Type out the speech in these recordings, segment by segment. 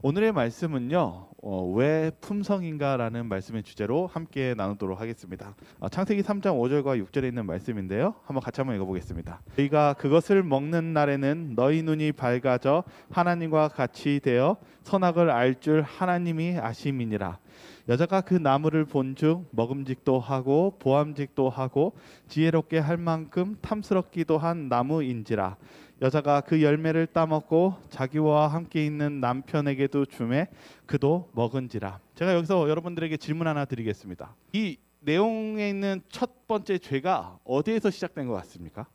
오늘의 말씀은요, 왜 품성인가라는 말씀의 주제로 함께 나누도록 하겠습니다. 창세기 3장 5절과 6절에 있는 말씀인데요. 한번 읽어보겠습니다. 너희가 그것을 먹는 날에는 너희 눈이 밝아져 하나님과 같이 되어 선악을 알 줄 하나님이 아심이니라. 여자가 그 나무를 본즉 먹음직도 하고 보암직도 하고 지혜롭게 할 만큼 탐스럽기도 한 나무인지라. 여자가 그 열매를 따먹고 자기와 함께 있는 남편에게도 주매 그도 먹은지라. 제가 여기서 여러분들에게 질문 하나 드리겠습니다. 이 내용에 있는 첫 번째 죄가 어디에서 시작된 것 같습니까?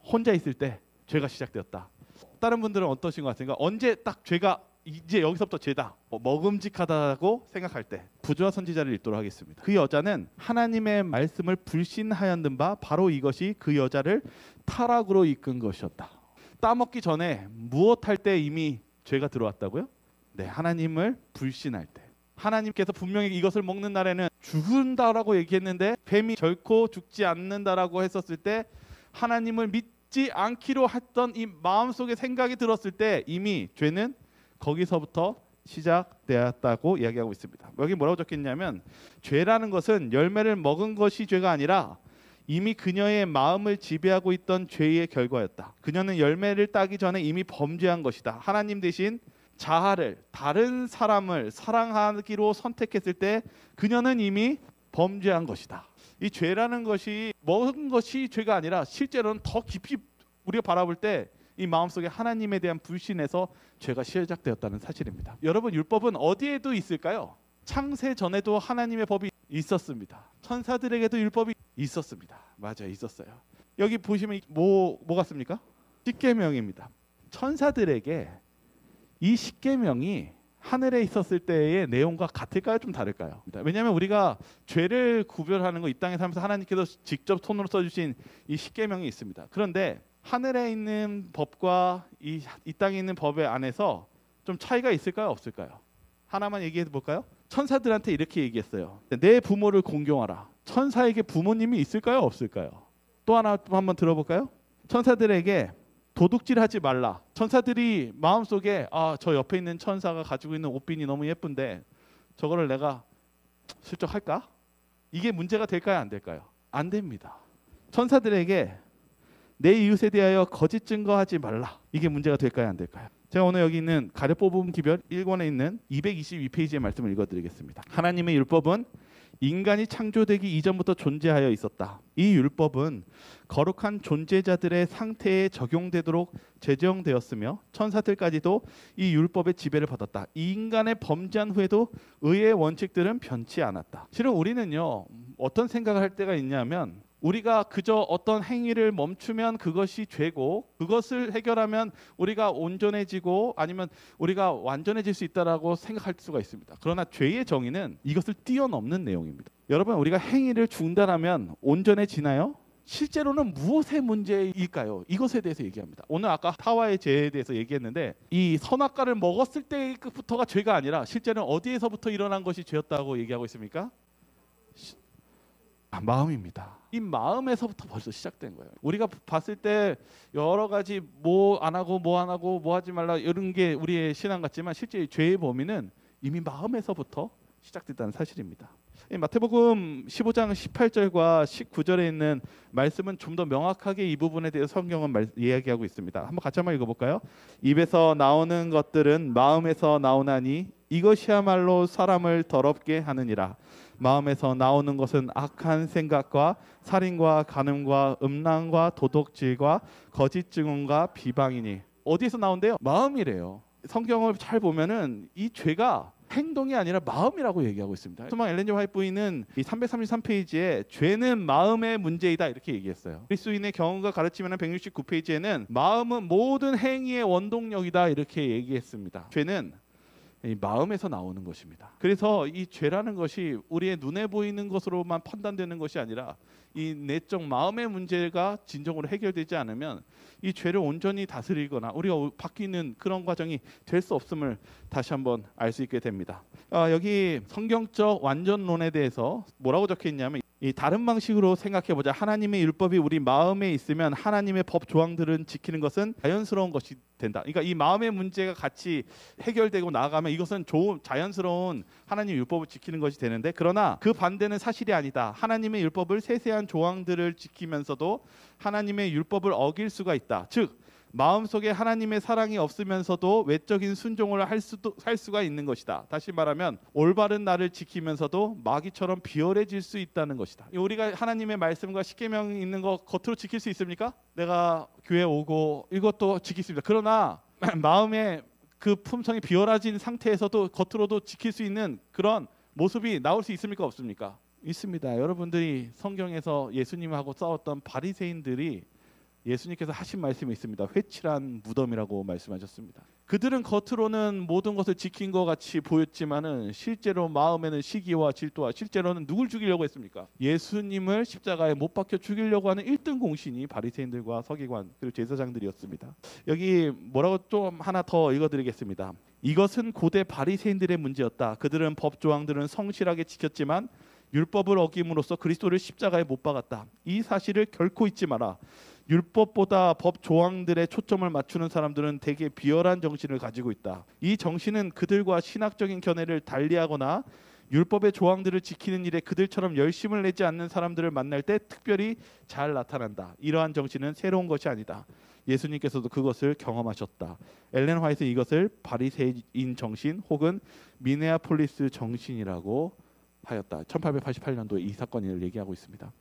혼자 있을 때 죄가 시작되었다. 다른 분들은 어떠신 것 같습니까? 언제 딱 죄가 이제 여기서부터 죄다, 먹음직하다고 생각할 때 부조와 선지자를 읽도록 하겠습니다. 그 여자는 하나님의 말씀을 불신하였는 바 바로 이것이 그 여자를 타락으로 이끈 것이었다. 따먹기 전에 무엇할 때 이미 죄가 들어왔다고요? 네, 하나님을 불신할 때. 하나님께서 분명히 이것을 먹는 날에는 죽는다라고 얘기했는데 뱀이 결코 죽지 않는다라고 했었을 때 하나님을 믿지 않기로 했던 이 마음속에 생각이 들었을 때 이미 죄는 거기서부터 시작되었다고 이야기하고 있습니다. 여기 뭐라고 적혀있냐면 죄라는 것은 열매를 먹은 것이 죄가 아니라 이미 그녀의 마음을 지배하고 있던 죄의 결과였다. 그녀는 열매를 따기 전에 이미 범죄한 것이다. 하나님 대신 자아를, 다른 사람을 사랑하기로 선택했을 때 그녀는 이미 범죄한 것이다. 이 죄라는 것이 먹은 것이 죄가 아니라 실제로는 더 깊이 우리가 바라볼 때 이 마음속에 하나님에 대한 불신에서 죄가 시작되었다는 사실입니다. 여러분, 율법은 어디에도 있을까요? 창세 전에도 하나님의 법이 있었습니다. 천사들에게도 율법이 있었습니다. 맞아요, 있었어요. 여기 보시면 뭐 같습니까? 십계명입니다. 천사들에게 이 십계명이 하늘에 있었을 때의 내용과 같을까요? 좀 다를까요? 왜냐하면 우리가 죄를 구별하는 거 이 땅에 살면서 하나님께서 직접 손으로 써주신 이 십계명이 있습니다. 그런데 하늘에 있는 법과 이 땅에 있는 법의 안에서 좀 차이가 있을까요? 없을까요? 하나만 얘기해 볼까요? 천사들한테 이렇게 얘기했어요. 내 부모를 공경하라. 천사에게 부모님이 있을까요? 없을까요? 또 하나 한번 들어볼까요? 천사들에게 도둑질하지 말라. 천사들이 마음속에 저 옆에 있는 천사가 가지고 있는 옷빈이 너무 예쁜데 저거를 내가 슬쩍 할까? 이게 문제가 될까요? 안 될까요? 안 됩니다. 천사들에게 내 이웃에 대하여 거짓 증거하지 말라. 이게 문제가 될까요? 안 될까요? 제가 오늘 여기 있는 가려 뽑음 기별 1권에 있는 222페이지의 말씀을 읽어드리겠습니다. 하나님의 율법은 인간이 창조되기 이전부터 존재하여 있었다. 이 율법은 거룩한 존재자들의 상태에 적용되도록 제정되었으며 천사들까지도 이 율법의 지배를 받았다. 이 인간의 범죄한 후에도 의의 원칙들은 변치 않았다. 실은 우리는요, 어떤 생각을 할 때가 있냐면 우리가 그저 어떤 행위를 멈추면 그것이 죄고 그것을 해결하면 우리가 온전해지고 아니면 우리가 완전해질 수 있다라고 생각할 수가 있습니다. 그러나 죄의 정의는 이것을 뛰어넘는 내용입니다. 여러분, 우리가 행위를 중단하면 온전해지나요? 실제로는 무엇의 문제일까요? 이것에 대해서 얘기합니다. 오늘 아까 하와의 죄에 대해서 얘기했는데 이 선악과를 먹었을 때부터가 죄가 아니라 실제는 어디에서부터 일어난 것이 죄였다고 얘기하고 있습니까? 마음입니다. 이 마음에서부터 벌써 시작된 거예요. 우리가 봤을 때 여러 가지 뭐 안 하고 뭐 안 하고 뭐 하지 말라 이런 게 우리의 신앙 같지만 실제 죄의 범위는 이미 마음에서부터 시작됐다는 사실입니다. 마태복음 15장 18절과 19절에 있는 말씀은 좀 더 명확하게 이 부분에 대해서 성경은 이야기하고 있습니다. 한번 같이 한번 읽어볼까요? 입에서 나오는 것들은 마음에서 나오나니 이것이야말로 사람을 더럽게 하느니라. 마음에서 나오는 것은 악한 생각과 살인과 간음과 음란과 도둑질과 거짓 증언과 비방이니. 어디서 나온대요? 마음이래요. 성경을 잘 보면은 이 죄가 행동이 아니라 마음이라고 얘기하고 있습니다. 소망 엘렌 G 화이트 부인은 이 333페이지에 죄는 마음의 문제이다 이렇게 얘기했어요. 그리스도인의 경험과 가르침이라는 169페이지에는 마음은 모든 행위의 원동력이다 이렇게 얘기했습니다. 죄는 이 마음에서 나오는 것입니다. 그래서 이 죄라는 것이 우리의 눈에 보이는 것으로만 판단되는 것이 아니라 이 내적 마음의 문제가 진정으로 해결되지 않으면 이 죄를 온전히 다스리거나 우리가 바뀌는 그런 과정이 될 수 없음을 다시 한번 알 수 있게 됩니다. 여기 성경적 완전론에 대해서 뭐라고 적혀 있냐면 이 다른 방식으로 생각해 보자. 하나님의 율법이 우리 마음에 있으면 하나님의 법 조항들은 지키는 것은 자연스러운 것이 된다. 그러니까 이 마음의 문제가 같이 해결되고 나아가면 이것은 좋은 자연스러운 하나님의 율법을 지키는 것이 되는데, 그러나 그 반대는 사실이 아니다. 하나님의 율법을 세세한 조항들을 지키면서도 하나님의 율법을 어길 수가 있다. 즉 마음속에 하나님의 사랑이 없으면서도 외적인 순종을 할 수가 있는 것이다. 다시 말하면 올바른 나를 지키면서도 마귀처럼 비열해질 수 있다는 것이다. 우리가 하나님의 말씀과 십계명이 있는 거 겉으로 지킬 수 있습니까? 내가 교회 오고 이것도 지킬 수 있습니다. 그러나 마음의 그 품성이 비열해진 상태에서도 겉으로도 지킬 수 있는 그런 모습이 나올 수 있습니까? 없습니까? 있습니다. 여러분들이 성경에서 예수님하고 싸웠던 바리새인들이 예수님께서 하신 말씀이 있습니다. 회칠한 무덤이라고 말씀하셨습니다. 그들은 겉으로는 모든 것을 지킨 것 같이 보였지만은 실제로 마음에는 시기와 질투와, 실제로는 누굴 죽이려고 했습니까? 예수님을 십자가에 못 박혀 죽이려고 하는 1등 공신이 바리새인들과 서기관 그리고 제사장들이었습니다. 여기 뭐라고 좀 하나 더 읽어드리겠습니다. 이것은 고대 바리새인들의 문제였다. 그들은 법 조항들은 성실하게 지켰지만 율법을 어김으로써 그리스도를 십자가에 못 박았다. 이 사실을 결코 잊지 마라. 율법보다 법 조항들에 초점을 맞추는 사람들은 대개 비열한 정신을 가지고 있다. 이 정신은 그들과 신학적인 견해를 달리하거나 율법의 조항들을 지키는 일에 그들처럼 열심을 내지 않는 사람들을 만날 때 특별히 잘 나타난다. 이러한 정신은 새로운 것이 아니다. 예수님께서도 그것을 경험하셨다. 엘렌 화이트는 이것을 바리새인 정신 혹은 미네아폴리스 정신이라고 하였다. 1888년도에 이 사건을 얘기하고 있습니다.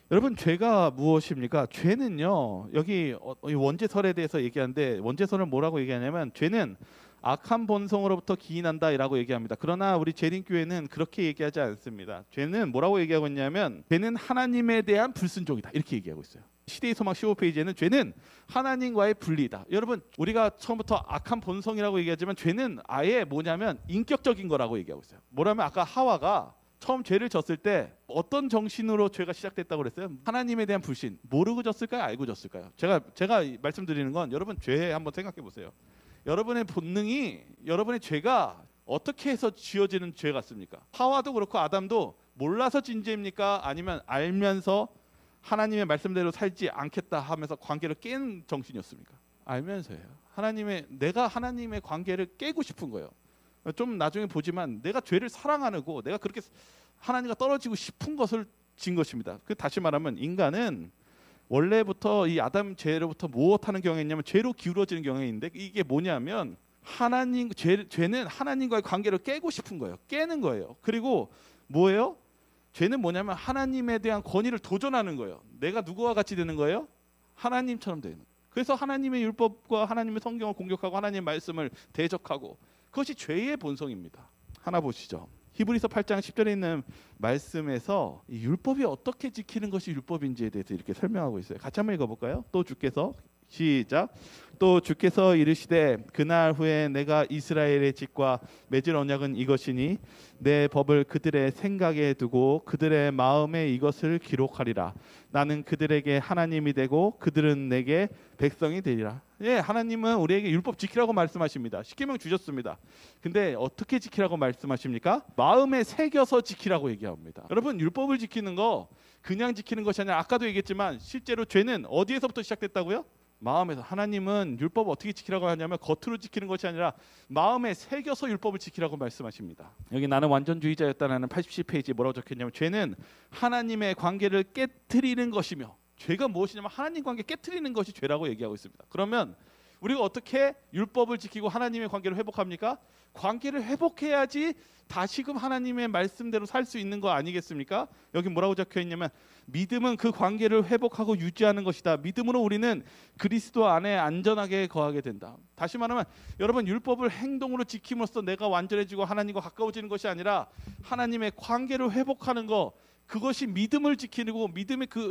여러분, 죄가 무엇입니까? 죄는요, 여기 원죄설에 대해서 얘기하는데 원죄설은 뭐라고 얘기하냐면 죄는 악한 본성으로부터 기인한다라고 얘기합니다. 그러나 우리 재림교회는 그렇게 얘기하지 않습니다. 죄는 뭐라고 얘기하고 있냐면 죄는 하나님에 대한 불순종이다 이렇게 얘기하고 있어요. 시대의 소망 15페이지에는 죄는 하나님과의 분리다. 여러분, 우리가 처음부터 악한 본성이라고 얘기하지만 죄는 아예 뭐냐면 인격적인 거라고 얘기하고 있어요. 뭐라면 아까 하와가 처음 죄를 졌을 때 어떤 정신으로 죄가 시작됐다고 그랬어요? 하나님에 대한 불신. 모르고 졌을까요? 알고 졌을까요? 제가 말씀드리는 건 여러분 죄 한번 생각해 보세요. 여러분의 본능이, 여러분의 죄가 어떻게 해서 지어지는 죄 같습니까? 하와도 그렇고 아담도 몰라서 진 죄입니까? 아니면 알면서 하나님의 말씀대로 살지 않겠다 하면서 관계를 깬 정신이었습니까? 알면서예요. 내가 하나님의 관계를 깨고 싶은 거예요. 좀 나중에 보지만 내가 죄를 사랑하고 내가 그렇게 하나님과 떨어지고 싶은 것을 진 것입니다. 그 다시 말하면 인간은 원래부터 이 아담 죄로부터 무엇하는 경향이 있냐면 죄로 기울어지는 경향이 있는데, 이게 뭐냐면 죄는 하나님과의 관계를 깨고 싶은 거예요. 깨는 거예요. 그리고 뭐예요? 죄는 뭐냐면 하나님에 대한 권위를 도전하는 거예요. 내가 누구와 같이 되는 거예요? 하나님처럼 되는 거예요. 그래서 하나님의 율법과 하나님의 성경을 공격하고 하나님의 말씀을 대적하고, 그것이 죄의 본성입니다. 하나 보시죠. 히브리서 8장 10절에 있는 말씀에서 이 율법이 어떻게 지키는 것이 율법인지에 대해서 이렇게 설명하고 있어요. 같이 한번 읽어볼까요? 또 주께서 시작. 또 주께서 이르시되 그날 후에 내가 이스라엘의 집과 맺을 언약은 이것이니 내 법을 그들의 생각에 두고 그들의 마음에 이것을 기록하리라. 나는 그들에게 하나님이 되고 그들은 내게 백성이 되리라. 예, 하나님은 우리에게 율법 지키라고 말씀하십니다. 십계명 주셨습니다. 근데 어떻게 지키라고 말씀하십니까? 마음에 새겨서 지키라고 얘기합니다. 여러분, 율법을 지키는 거 그냥 지키는 것이 아니라 아까도 얘기했지만 실제로 죄는 어디에서부터 시작됐다고요? 마음에서. 하나님은 율법을 어떻게 지키라고 하냐면 겉으로 지키는 것이 아니라 마음에 새겨서 율법을 지키라고 말씀하십니다. 여기 나는 완전주의자였다라는 87페이지에 뭐라고 적혀있냐면 죄는 하나님의 관계를 깨트리는 것이며, 죄가 무엇이냐면 하나님 관계 깨트리는 것이 죄라고 얘기하고 있습니다. 그러면 우리가 어떻게 율법을 지키고 하나님의 관계를 회복합니까? 관계를 회복해야지 다시금 하나님의 말씀대로 살 수 있는 거 아니겠습니까? 여기 뭐라고 적혀있냐면 믿음은 그 관계를 회복하고 유지하는 것이다. 믿음으로 우리는 그리스도 안에 안전하게 거하게 된다. 다시 말하면 여러분, 율법을 행동으로 지킴으로써 내가 완전해지고 하나님과 가까워지는 것이 아니라 하나님의 관계를 회복하는 것, 그것이 믿음을 지키고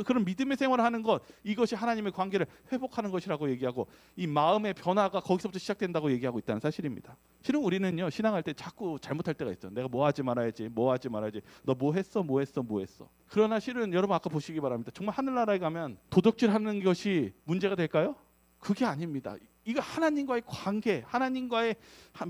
그런 믿음의 생활을 하는 것, 이것이 하나님의 관계를 회복하는 것이라고 얘기하고, 이 마음의 변화가 거기서부터 시작된다고 얘기하고 있다는 사실입니다. 실은 우리는요, 신앙할 때 자꾸 잘못할 때가 있어요. 내가 뭐 하지 말아야지, 너 뭐 했어. 그러나 실은 여러분 아까 보시기 바랍니다. 정말 하늘나라에 가면 도적질하는 것이 문제가 될까요? 그게 아닙니다. 이거 하나님과의 관계, 하나님과의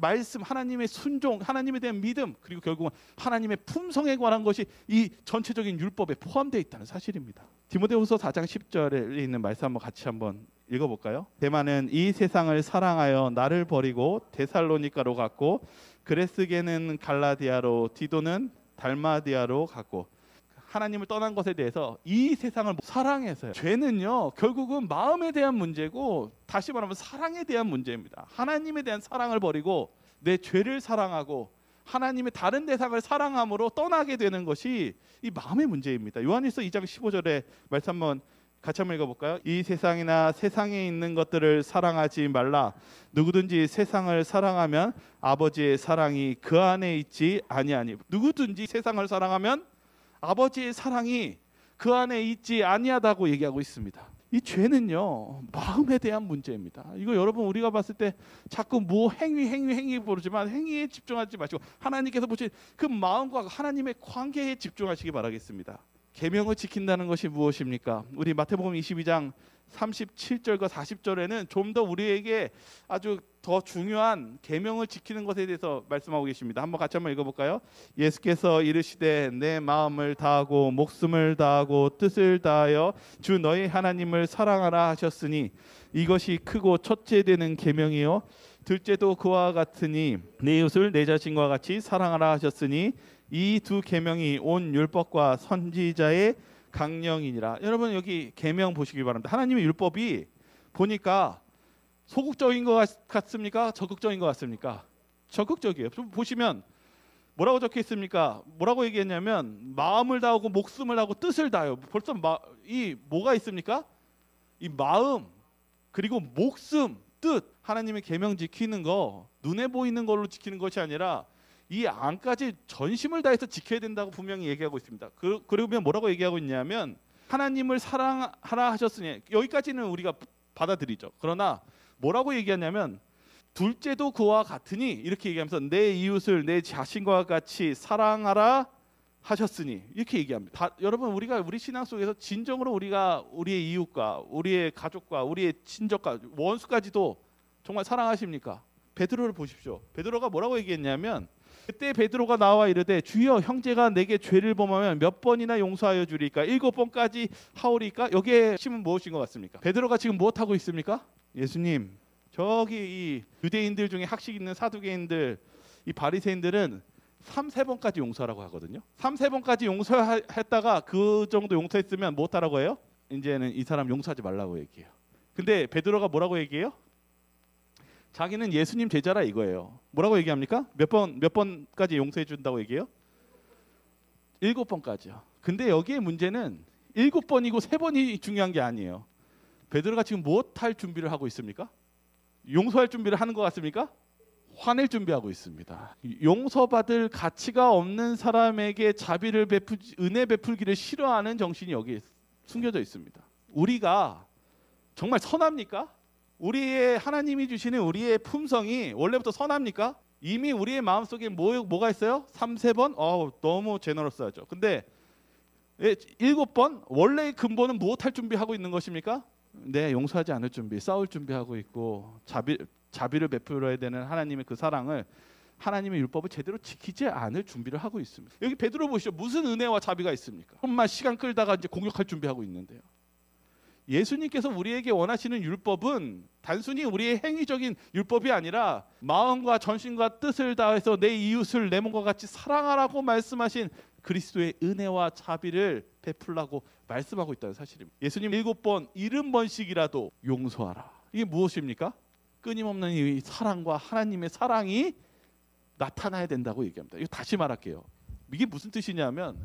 말씀, 하나님의 순종, 하나님에 대한 믿음, 그리고 결국은 하나님의 품성에 관한 것이 이 전체적인 율법에 포함되어 있다는 사실입니다. 디모데후서 4장 10절에 있는 말씀 한번 읽어볼까요? 데마는 이 세상을 사랑하여 나를 버리고 데살로니가로 갔고, 그레스게는 갈라디아로, 디도는 달마디아로 갔고. 하나님을 떠난 것에 대해서 이 세상을 사랑해서요. 죄는요 결국은 마음에 대한 문제고, 다시 말하면 사랑에 대한 문제입니다. 하나님에 대한 사랑을 버리고 내 죄를 사랑하고 하나님의 다른 대상을 사랑함으로 떠나게 되는 것이 이 마음의 문제입니다. 요한일서 2장 15절에 말씀 같이 한번 읽어볼까요? 이 세상이나 세상에 있는 것들을 사랑하지 말라. 누구든지 세상을 사랑하면 아버지의 사랑이 그 안에 있지 아니하니. 누구든지 세상을 사랑하면 아버지의 사랑이 그 안에 있지 아니하다고 얘기하고 있습니다. 이 죄는요 마음에 대한 문제입니다. 이거 여러분 우리가 봤을 때 자꾸 뭐 행위 보지만 행위에 집중하지 마시고 하나님께서 보신 그 마음과 하나님의 관계에 집중하시기 바라겠습니다. 계명을 지킨다는 것이 무엇입니까? 우리 마태복음 22장 37절과 40절에는 좀 더 우리에게 아주 더 중요한 계명을 지키는 것에 대해서 말씀하고 계십니다. 같이 한번 읽어볼까요? 예수께서 이르시되 내 마음을 다하고 목숨을 다하고 뜻을 다하여 주 너희 하나님을 사랑하라 하셨으니 이것이 크고 첫째 되는 계명이요 둘째도 그와 같으니 내 이웃을 내 자신과 같이 사랑하라 하셨으니 이 두 계명이 온 율법과 선지자의 강령이니라. 여러분 여기 계명 보시기 바랍니다. 하나님의 율법이 보니까 소극적인 것 같습니까? 적극적인 것 같습니까? 적극적이에요. 좀 보시면 뭐라고 적혀 있습니까? 뭐라고 얘기했냐면 마음을 다하고 목숨을 다하고 뜻을 다해요. 벌써 뭐가 있습니까? 이 마음 그리고 목숨, 뜻, 하나님의 계명 지키는 거 눈에 보이는 걸로 지키는 것이 아니라 이 안까지 전심을 다해서 지켜야 된다고 분명히 얘기하고 있습니다. 그러면 뭐라고 얘기하고 있냐면 하나님을 사랑하라 하셨으니 여기까지는 우리가 받아들이죠. 그러나 뭐라고 얘기하냐면 둘째도 그와 같으니 이렇게 얘기하면서 내 이웃을 내 자신과 같이 사랑하라 하셨으니 이렇게 얘기합니다. 여러분 우리 신앙 속에서 진정으로 우리가 우리의 이웃과 우리의 가족과 우리의 친족과 원수까지도 정말 사랑하십니까? 베드로를 보십시오. 베드로가 뭐라고 얘기했냐면 그때 베드로가 나와 이르되 주여 형제가 내게 죄를 범하면 몇 번이나 용서하여 주리까? 7번까지 하오리까? 여기에 핵심은 무엇인 것 같습니까? 베드로가 지금 무엇하고 있습니까? 예수님 저기 이 유대인들 중에 학식 있는 사두개인들 이 바리새인들은 3-4번까지 용서하라고 하거든요. 3-4번까지 용서했다가 그 정도 용서했으면 못하라고 해요? 이제는 이 사람 용서하지 말라고 얘기해요. 근데 베드로가 뭐라고 얘기해요? 자기는 예수님 제자라 이거예요. 뭐라고 얘기합니까? 몇 번까지 용서해 준다고 얘기해요? 7번까지요. 근데 여기에 문제는 7번이고 3번이 중요한 게 아니에요. 베드로가 지금 무엇할 준비를 하고 있습니까? 용서할 준비를 하는 것 같습니까? 화낼 준비하고 있습니다. 용서받을 가치가 없는 사람에게 은혜 베풀기를 싫어하는 정신이 여기에 숨겨져 있습니다. 우리가 정말 선합니까? 우리의 하나님이 주시는 우리의 품성이 원래부터 선합니까? 이미 우리의 마음속에 뭐가 있어요? 3-4번? 너무 제너러스하죠. 근데 7번? 원래의 근본은 무엇할 준비하고 있는 것입니까? 네, 용서하지 않을 준비, 싸울 준비하고 있고 자비를 베풀어야 되는 하나님의 그 사랑을 하나님의 율법을 제대로 지키지 않을 준비를 하고 있습니다. 여기 베드로 보시죠. 무슨 은혜와 자비가 있습니까? 정말 시간 끌다가 이제 공격할 준비하고 있는데요. 예수님께서 우리에게 원하시는 율법은 단순히 우리의 행위적인 율법이 아니라 마음과 전심과 뜻을 다해서 내 이웃을 내 몸과 같이 사랑하라고 말씀하신 그리스도의 은혜와 자비를 베풀라고 말씀하고 있다는 사실입니다. 예수님 7번, 70번씩이라도 용서하라. 이게 무엇입니까? 끊임없는 이 사랑과 하나님의 사랑이 나타나야 된다고 얘기합니다. 이거 다시 말할게요. 이게 무슨 뜻이냐면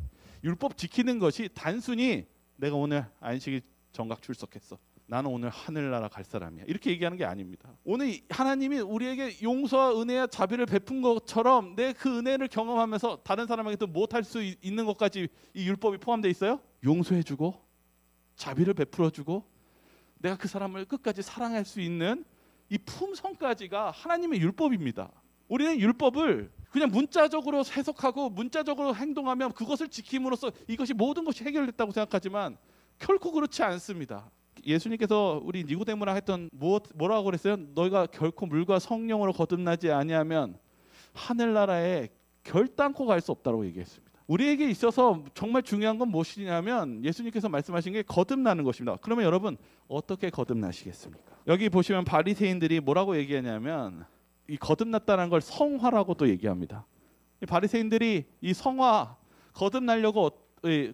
율법 지키는 것이 단순히 내가 오늘 안식일 정각 출석했어. 나는 오늘 하늘나라 갈 사람이야. 이렇게 얘기하는 게 아닙니다. 오늘 하나님이 우리에게 용서와 은혜와 자비를 베푼 것처럼 내 그 은혜를 경험하면서 다른 사람에게 또 못할 수 있는 것까지 이 율법이 포함되어 있어요. 용서해주고 자비를 베풀어주고 내가 그 사람을 끝까지 사랑할 수 있는 이 품성까지가 하나님의 율법입니다. 우리는 율법을 그냥 문자적으로 해석하고 문자적으로 행동하면 그것을 지킴으로써 이것이 모든 것이 해결됐다고 생각하지만 결코 그렇지 않습니다. 예수님께서 우리 니고데모랑 했던 뭐라고 그랬어요? 너희가 결코 물과 성령으로 거듭나지 아니하면 하늘나라에 결단코 갈 수 없다고 얘기했습니다. 우리에게 있어서 정말 중요한 건 무엇이냐면 예수님께서 말씀하신 게 거듭나는 것입니다. 그러면 여러분 어떻게 거듭나시겠습니까? 여기 보시면 바리새인들이 뭐라고 얘기하냐면 이 거듭났다는 걸 성화라고 또 얘기합니다. 이 바리새인들이 이 성화 거듭나려고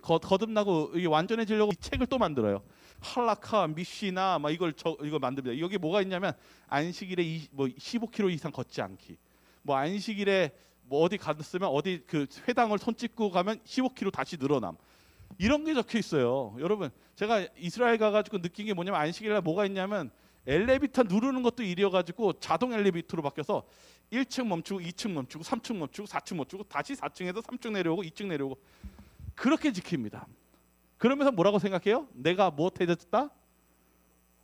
거듭나고 완전해지려고 이 책을 또 만들어요. 할라카, 미시나 막 이걸 만듭니다. 여기 뭐가 있냐면 안식일에 15km 이상 걷지 않기. 뭐 안식일에 뭐 어디 갔으면 어디 그 회당을 손 찍고 가면 15km 다시 늘어남. 이런 게 적혀 있어요. 여러분 제가 이스라엘 가가지고 느낀 게 뭐냐면 안식일에 뭐가 있냐면 엘리베이터 누르는 것도 일이어가지고 자동 엘리베이터로 바뀌어서 1층 멈추고 2층 멈추고 3층 멈추고 4층 멈추고 다시 4층에서 3층 내려오고 2층 내려오고 그렇게 지킵니다. 그러면서 뭐라고 생각해요? 내가 무엇해졌다?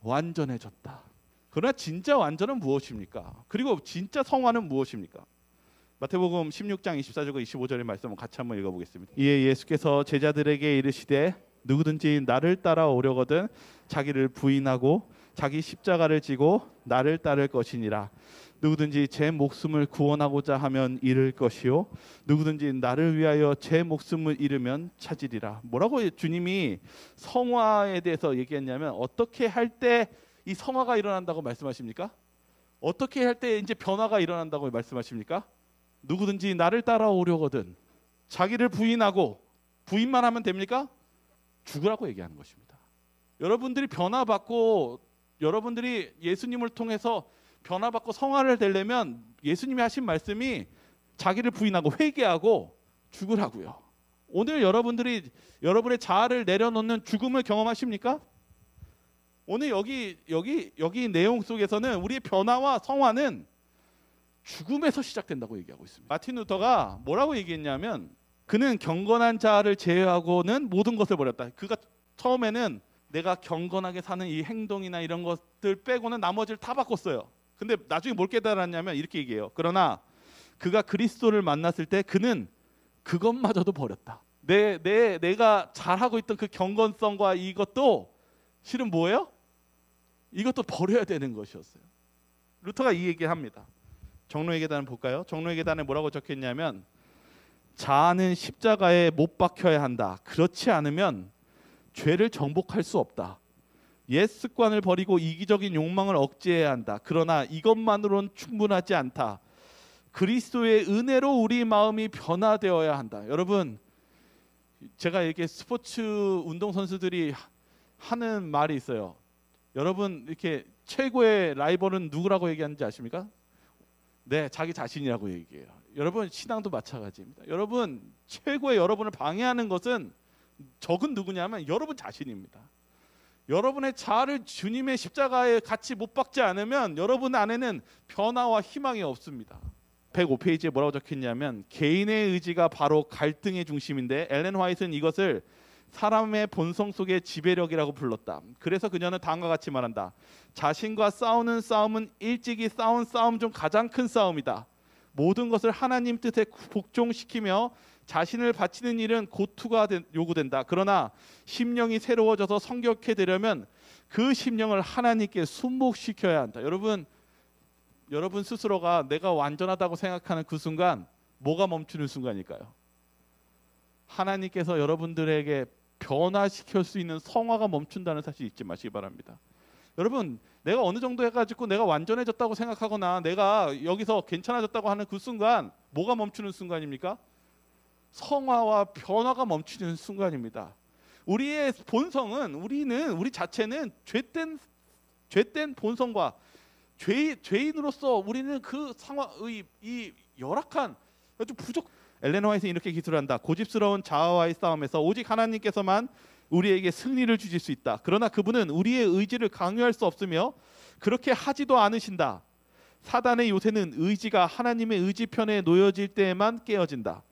완전해졌다. 그러나 진짜 완전은 무엇입니까? 그리고 진짜 성화는 무엇입니까? 마태복음 16장 24절과 25절의 말씀을 같이 한번 읽어보겠습니다. 이에 예수께서 제자들에게 이르시되 누구든지 나를 따라오려거든 자기를 부인하고 자기 십자가를 지고 나를 따를 것이니라. 누구든지 제 목숨을 구원하고자 하면 잃을 것이요 누구든지 나를 위하여 제 목숨을 잃으면 찾으리라. 뭐라고 주님이 성화에 대해서 얘기했냐면 어떻게 할 때 이 성화가 일어난다고 말씀하십니까? 어떻게 할 때 이제 변화가 일어난다고 말씀하십니까? 누구든지 나를 따라오려거든 자기를 부인하고 부인만 하면 됩니까? 죽으라고 얘기하는 것입니다. 여러분들이 변화받고 여러분들이 예수님을 통해서 변화받고 성화를 되려면 예수님이 하신 말씀이 자기를 부인하고 회개하고 죽으라고요. 오늘 여러분들이 여러분의 자아를 내려놓는 죽음을 경험하십니까? 오늘 여기 내용 속에서는 우리의 변화와 성화는 죽음에서 시작된다고 얘기하고 있습니다. 마틴 루터가 뭐라고 얘기했냐면 그는 경건한 자아를 제외하고는 모든 것을 버렸다. 그가 처음에는 내가 경건하게 사는 이 행동이나 이런 것들 빼고는 나머지를 다 바꿨어요. 근데 나중에 뭘 깨달았냐면 이렇게 얘기해요. 그러나 그가 그리스도를 만났을 때 그는 그것마저도 버렸다. 내가 잘하고 있던 그 경건성과 이것도 실은 뭐예요? 이것도 버려야 되는 것이었어요. 루터가 이 얘기합니다. 정로의 계단을 볼까요? 정로의 계단에 뭐라고 적혀있냐면 자아는 십자가에 못 박혀야 한다. 그렇지 않으면 죄를 정복할 수 없다. 옛 습관을 버리고 이기적인 욕망을 억제해야 한다. 그러나 이것만으로는 충분하지 않다. 그리스도의 은혜로 우리 마음이 변화되어야 한다. 여러분 제가 이렇게 스포츠 운동선수들이 하는 말이 있어요. 여러분 이렇게 최고의 라이벌은 누구라고 얘기하는지 아십니까? 네, 자기 자신이라고 얘기해요. 여러분 신앙도 마찬가지입니다. 여러분 최고의 여러분을 방해하는 것은 적은 누구냐면 여러분 자신입니다. 여러분의 자아를 주님의 십자가에 같이 못 박지 않으면 여러분 안에는 변화와 희망이 없습니다. 105페이지에 뭐라고 적혀있냐면 개인의 의지가 바로 갈등의 중심인데 엘렌 화이트는 이것을 사람의 본성 속의 지배력이라고 불렀다. 그래서 그녀는 다음과 같이 말한다. 자신과 싸우는 싸움은 일찍이 싸운 싸움 중 가장 큰 싸움이다. 모든 것을 하나님 뜻에 복종시키며 자신을 바치는 일은 고투가 요구된다. 그러나 심령이 새로워져서 성격해 되려면 그 심령을 하나님께 순복시켜야 한다. 여러분 스스로가 내가 완전하다고 생각하는 그 순간 뭐가 멈추는 순간일까요? 하나님께서 여러분들에게 변화시킬 수 있는 성화가 멈춘다는 사실 잊지 마시기 바랍니다. 여러분 내가 어느 정도 해가지고 내가 완전해졌다고 생각하거나 내가 여기서 괜찮아졌다고 하는 그 순간 뭐가 멈추는 순간입니까? 성화와 변화가 멈추는 순간입니다. 우리의 본성은 우리 자체는 죄된 본성과 죄인으로서 우리는 그 상황의 이 열악한 아주 엘렌 화이트는 이렇게 기술한다. 고집스러운 자아와의 싸움에서 오직 하나님께서만 우리에게 승리를 주실 수 있다. 그러나 그분은 우리의 의지를 강요할 수 없으며 그렇게 하지도 않으신다. 사단의 요새는 의지가 하나님의 의지 편에 놓여질 때에만 깨어진다.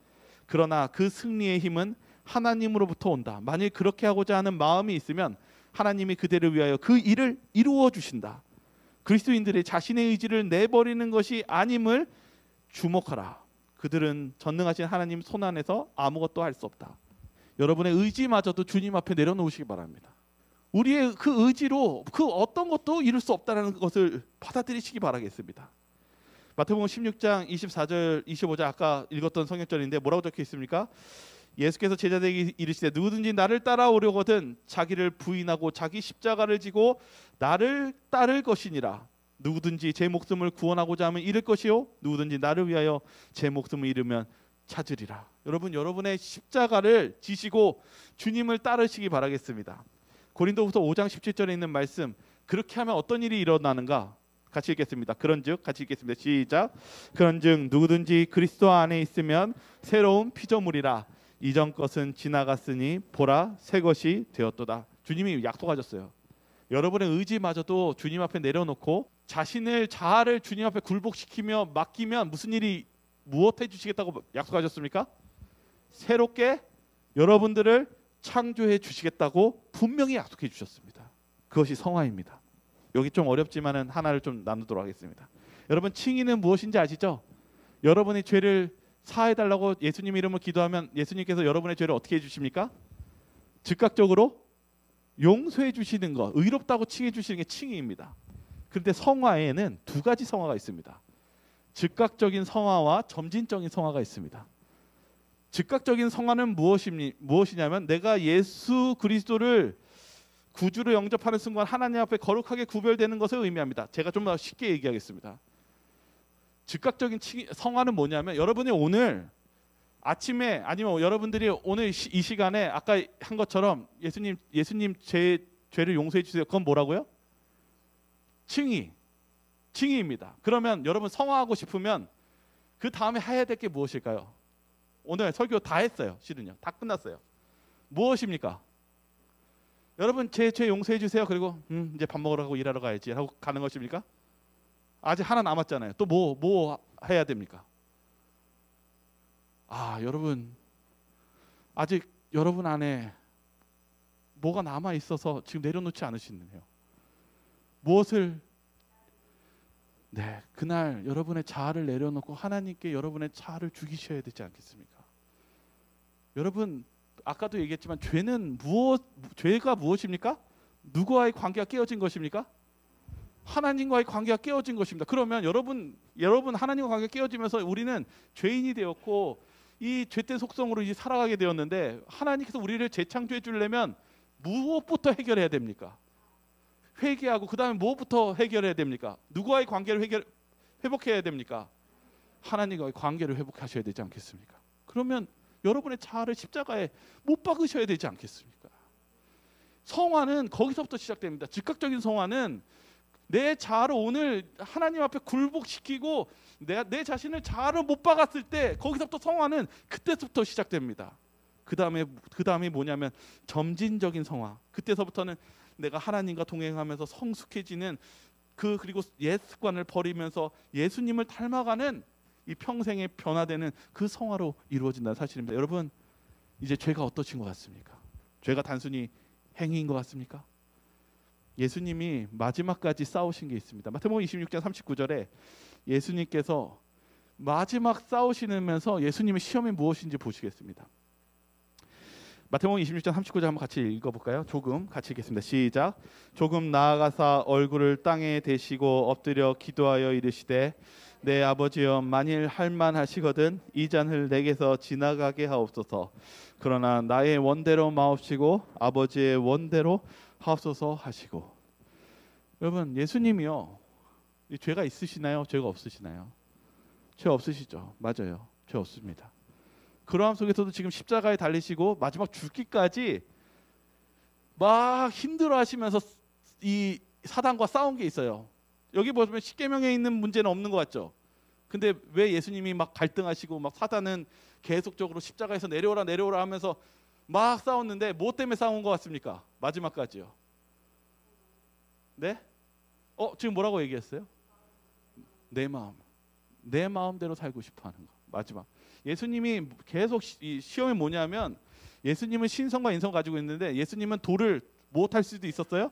그러나 그 승리의 힘은 하나님으로부터 온다. 만일 그렇게 하고자 하는 마음이 있으면 하나님이 그대를 위하여 그 일을 이루어 주신다. 그리스도인들의 자신의 의지를 내버리는 것이 아님을 주목하라. 그들은 전능하신 하나님 손 안에서 아무것도 할 수 없다. 여러분의 의지마저도 주님 앞에 내려놓으시기 바랍니다. 우리의 그 의지로 그 어떤 것도 이룰 수 없다는 것을 받아들이시기 바라겠습니다. 마태복음 16장 24절 25절 아까 읽었던 성경절인데 뭐라고 적혀 있습니까? 예수께서 제자들에게 이르시되 누구든지 나를 따라오려거든 자기를 부인하고 자기 십자가를 지고 나를 따를 것이니라. 누구든지 제 목숨을 구원하고자 하면 잃을 것이요 누구든지 나를 위하여 제 목숨을 잃으면 찾으리라. 여러분, 여러분의 십자가를 지시고 주님을 따르시기 바라겠습니다. 고린도후서 5장 17절에 있는 말씀, 그렇게 하면 어떤 일이 일어나는가? 같이 읽겠습니다. 그런즉, 같이 읽겠습니다. 시작. 그런즉 누구든지 그리스도 안에 있으면 새로운 피조물이라. 이전 것은 지나갔으니 보라 새 것이 되었도다. 주님이 약속하셨어요. 여러분의 의지마저도 주님 앞에 내려놓고 자신을 자아를 주님 앞에 굴복시키며 맡기면 무슨 일이 무엇 해주시겠다고 약속하셨습니까? 새롭게 여러분들을 창조해 주시겠다고 분명히 약속해 주셨습니다. 그것이 성화입니다. 여기 좀 어렵지만은 하나를 좀 나누도록 하겠습니다. 여러분, 칭의는 무엇인지 아시죠? 여러분의 죄를 사해달라고 예수님 이름으로 기도하면 예수님께서 여러분의 죄를 어떻게 해주십니까? 즉각적으로 용서해 주시는 것, 의롭다고 칭해 주시는 게 칭의입니다. 그런데 성화에는 두 가지 성화가 있습니다. 즉각적인 성화와 점진적인 성화가 있습니다. 즉각적인 성화는 무엇이냐면 내가 예수 그리스도를 구주로 영접하는 순간 하나님 앞에 거룩하게 구별되는 것을 의미합니다. 제가 좀 더 쉽게 얘기하겠습니다. 즉각적인 성화는 뭐냐면 여러분이 오늘 아침에 아니면 여러분들이 오늘 이 시간에 아까 한 것처럼 예수님 제 죄를 용서해 주세요. 그건 뭐라고요? 칭의입니다. 그러면 여러분 성화하고 싶으면 그 다음에 해야 될 게 무엇일까요? 오늘 설교 다 했어요. 실은요. 다 끝났어요. 무엇입니까? 여러분 제 죄 용서해 주세요. 그리고 이제 밥 먹으러 가고 일하러 가야지 하고 가는 것입니까? 아직 하나 남았잖아요. 또 뭐 해야 됩니까? 여러분 아직 여러분 안에 뭐가 남아 있어서 지금 내려놓지 않으시네요. 무엇을? 네, 그날 여러분의 자아를 내려놓고 하나님께 여러분의 자아를 죽이셔야 되지 않겠습니까? 여러분 아까도 얘기했지만 죄가 무엇입니까? 누구와의 관계가 깨어진 것입니까? 하나님과의 관계가 깨어진 것입니다. 그러면 여러분 하나님과 관계가 깨어지면서 우리는 죄인이 되었고 이 죄된 속성으로 이제 살아가게 되었는데 하나님께서 우리를 재창조해 주려면 무엇부터 해결해야 됩니까? 회개하고 그 다음에 무엇부터 해결해야 됩니까? 누구와의 관계를 회복해야 됩니까? 하나님과의 관계를 회복하셔야 되지 않겠습니까? 그러면 여러분의 자아를 십자가에 못 박으셔야 되지 않겠습니까? 성화는 거기서부터 시작됩니다. 즉각적인 성화는 내 자아를 오늘 하나님 앞에 굴복시키고 내 자신을 자아를 못 박았을 때 거기서부터 성화는 그때부터 시작됩니다. 그 다음에 뭐냐면 점진적인 성화. 그때서부터는 내가 하나님과 동행하면서 성숙해지는 그리고 옛 습관을 버리면서 예수님을 닮아가는 이 평생에 변화되는 그 성화로 이루어진다는 사실입니다. 여러분 이제 죄가 어떠신 것 같습니까? 죄가 단순히 행위인 것 같습니까? 예수님이 마지막까지 싸우신 게 있습니다. 마태복음 26장 39절에 예수님께서 마지막 싸우시면서 예수님의 시험이 무엇인지 보시겠습니다. 마태복음 26장 39절 한번 같이 읽어볼까요? 조금 같이 읽겠습니다. 시작. 조금 나아가사 얼굴을 땅에 대시고 엎드려 기도하여 이르시되 내 아버지여 만일 할만하시거든 이 잔을 내게서 지나가게 하옵소서. 그러나 나의 원대로 마옵시고 아버지의 원대로 하옵소서 하시고. 여러분 예수님이요 죄가 있으시나요? 죄가 없으시나요? 죄 없으시죠? 맞아요. 죄 없습니다. 그러함 속에서도 지금 십자가에 달리시고 마지막 죽기까지 막 힘들어하시면서 이 사단과 싸운 게 있어요. 여기 보시면 십계명에 있는 문제는 없는 것 같죠? 근데 왜 예수님이 막 갈등하시고 막 사단은 계속적으로 십자가에서 내려오라 하면서 막 싸웠는데 뭐 때문에 싸운 것 같습니까? 마지막까지요. 네? 지금 뭐라고 얘기했어요? 내 마음대로 살고 싶어하는 거. 마지막. 예수님이 계속 시험이 뭐냐면 예수님은 신성과 인성 가지고 있는데 예수님은 돌을 못할 수도 있었어요.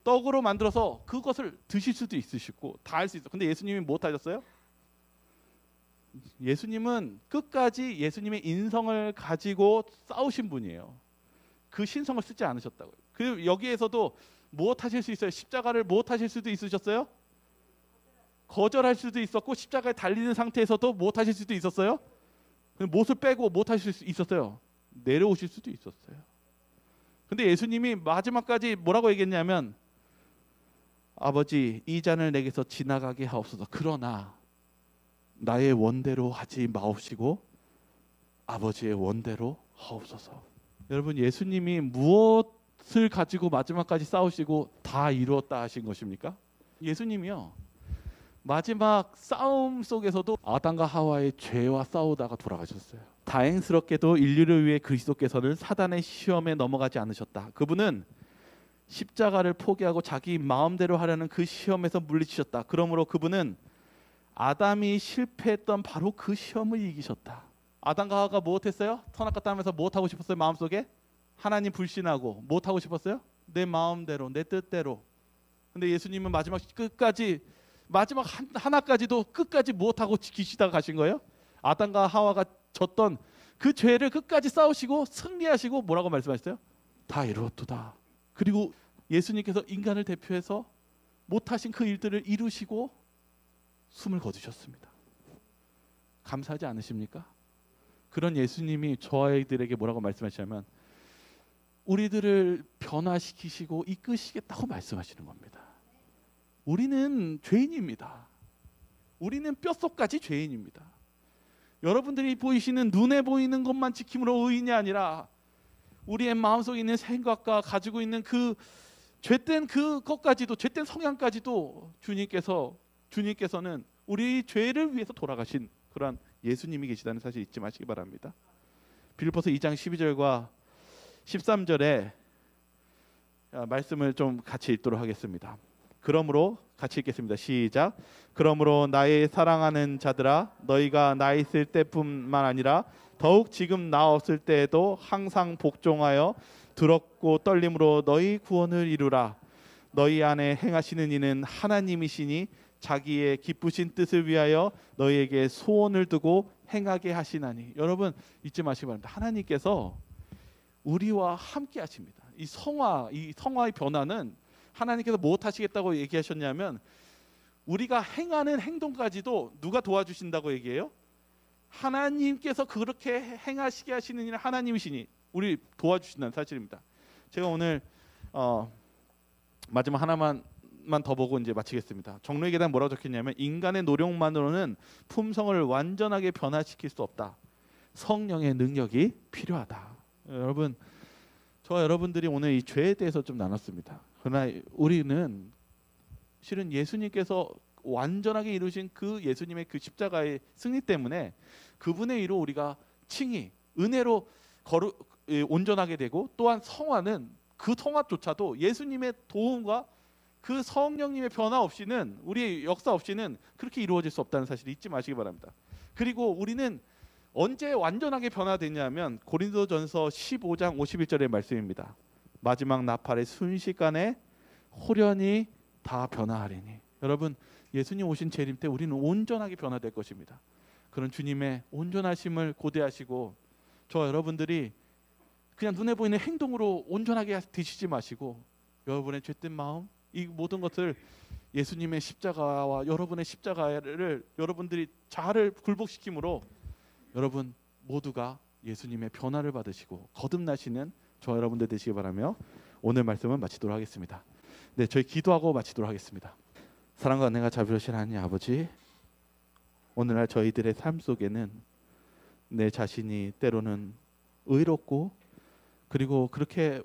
떡으로 만들어서 그것을 드실 수도 있으시고 다 할 수 있어. 근데 예수님이 못 하셨어요? 예수님은 끝까지 예수님의 인성을 가지고 싸우신 분이에요. 그 신성을 쓰지 않으셨다고요. 그 여기에서도 무엇 하실 수 있어요? 십자가를 무엇 하실 수도 있으셨어요? 거절할 수도 있었고 십자가에 달리는 상태에서도 무엇 하실 수도 있었어요? 못을 빼고 무엇 하실 수 있었어요? 내려오실 수도 있었어요. 근데 예수님이 마지막까지 뭐라고 얘기했냐면 아버지 이 잔을 내게서 지나가게 하옵소서. 그러나 나의 원대로 하지 마옵시고 아버지의 원대로 하옵소서. 여러분 예수님이 무엇을 가지고 마지막까지 싸우시고 다 이루었다 하신 것입니까? 예수님이요 마지막 싸움 속에서도 아담과 하와의 죄와 싸우다가 돌아가셨어요. 다행스럽게도 인류를 위해 그리스도께서는 사단의 시험에 넘어가지 않으셨다. 그분은 십자가를 포기하고 자기 마음대로 하려는 그 시험에서 물리치셨다. 그러므로 그분은 아담이 실패했던 바로 그 시험을 이기셨다. 아담과 하와가 무엇했어요? 선악과 땅에서 무엇하고 싶었어요? 마음속에 하나님 불신하고 무엇하고 싶었어요? 내 마음대로 내 뜻대로. 근데 예수님은 마지막 끝까지 마지막 하나까지도 끝까지 무엇하고 지키시다가 가신 거예요? 아담과 하와가 졌던 그 죄를 끝까지 싸우시고 승리하시고 뭐라고 말씀하셨어요? 다 이루었도다. 그리고 예수님께서 인간을 대표해서 못하신 그 일들을 이루시고 숨을 거두셨습니다. 감사하지 않으십니까? 그런 예수님이 저희들에게 뭐라고 말씀하시냐면 우리들을 변화시키시고 이끄시겠다고 말씀하시는 겁니다. 우리는 죄인입니다. 우리는 뼛속까지 죄인입니다. 여러분들이 보이시는 눈에 보이는 것만 지킴으로 의인이 아니라 우리의 마음속에 있는 생각과 가지고 있는 그 죄된 그것까지도 죄된 성향까지도 주님께서는 우리 죄를 위해서 돌아가신 그러한 예수님이 계시다는 사실 잊지 마시기 바랍니다. 빌립보서 2장 12절과 13절에 말씀을 좀 같이 읽도록 하겠습니다. 그러므로 같이 읽겠습니다. 시작. 그러므로 나의 사랑하는 자들아 너희가 나 있을 때뿐만 아니라 더욱 지금 나 없을 때에도 항상 복종하여 두렵고 떨림으로 너희 구원을 이루라. 너희 안에 행하시는 이는 하나님이시니 자기의 기쁘신 뜻을 위하여 너희에게 소원을 두고 행하게 하시나니. 여러분 잊지 마시기 바랍니다. 하나님께서 우리와 함께 하십니다. 이 성화의 변화는 하나님께서 무엇 하시겠다고 얘기하셨냐면 우리가 행하는 행동까지도 누가 도와주신다고 얘기해요? 하나님께서 그렇게 행하시게 하시는 이는 하나님이시니 우리 도와주신다는 사실입니다. 제가 오늘 마지막 하나만 더 보고 이제 마치겠습니다. 정로의 계단 뭐라고 적혔냐면 인간의 노력만으로는 품성을 완전하게 변화시킬 수 없다. 성령의 능력이 필요하다. 여러분 저와 여러분들이 오늘 이 죄에 대해서 좀 나눴습니다. 그러나 우리는 실은 예수님께서 완전하게 이루신 그 예수님의 그 십자가의 승리 때문에 그분의 일로 우리가 칭의 은혜로 온전하게 되고 또한 성화는 그 성화조차도 예수님의 도움과 그 성령님의 변화 없이는 우리의 역사 없이는 그렇게 이루어질 수 없다는 사실을 잊지 마시기 바랍니다. 그리고 우리는 언제 완전하게 변화되냐면 고린도전서 15장 51절의 말씀입니다. 마지막 나팔의 순식간에 홀연히 다 변화하리니. 여러분 예수님 오신 재림 때 우리는 온전하게 변화될 것입니다. 그런 주님의 온전하심을 고대하시고 저와 여러분들이 그냥 눈에 보이는 행동으로 온전하게 되시지 마시고 여러분의 죄된 마음 이 모든 것을 예수님의 십자가와 여러분의 십자가를 여러분들이 잘 굴복시킴으로 여러분 모두가 예수님의 변화를 받으시고 거듭나시는 저와 여러분들 되시기 바라며 오늘 말씀은 마치도록 하겠습니다. 네, 저희 기도하고 마치도록 하겠습니다. 사랑과 은혜가 자비로우신 하나님 아버지, 오늘날 저희들의 삶 속에는 내 자신이 때로는 의롭고 그리고 그렇게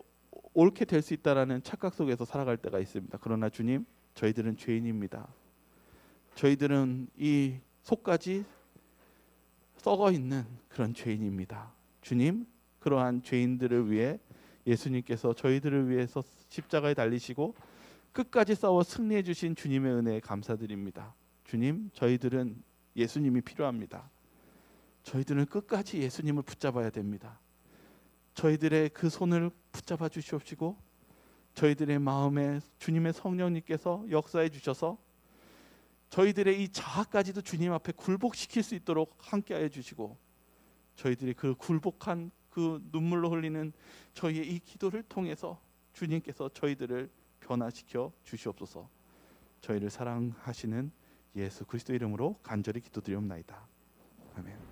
옳게 될 수 있다라는 착각 속에서 살아갈 때가 있습니다. 그러나 주님, 저희들은 죄인입니다. 저희들은 이 속까지 썩어 있는 그런 죄인입니다. 주님, 그러한 죄인들을 위해 예수님께서 저희들을 위해서 십자가에 달리시고 끝까지 싸워 승리해 주신 주님의 은혜에 감사드립니다. 주님, 저희들은 예수님이 필요합니다. 저희들은 끝까지 예수님을 붙잡아야 됩니다. 저희들의 그 손을 붙잡아 주시옵시고 저희들의 마음에 주님의 성령님께서 역사해 주셔서 저희들의 이 자아까지도 주님 앞에 굴복시킬 수 있도록 함께하여 주시고 저희들이 그 굴복한 그 눈물로 흘리는 저희의 이 기도를 통해서 주님께서 저희들을 변화시켜 주시옵소서. 저희를 사랑하시는 예수 그리스도 이름으로 간절히 기도드리옵나이다. 아멘.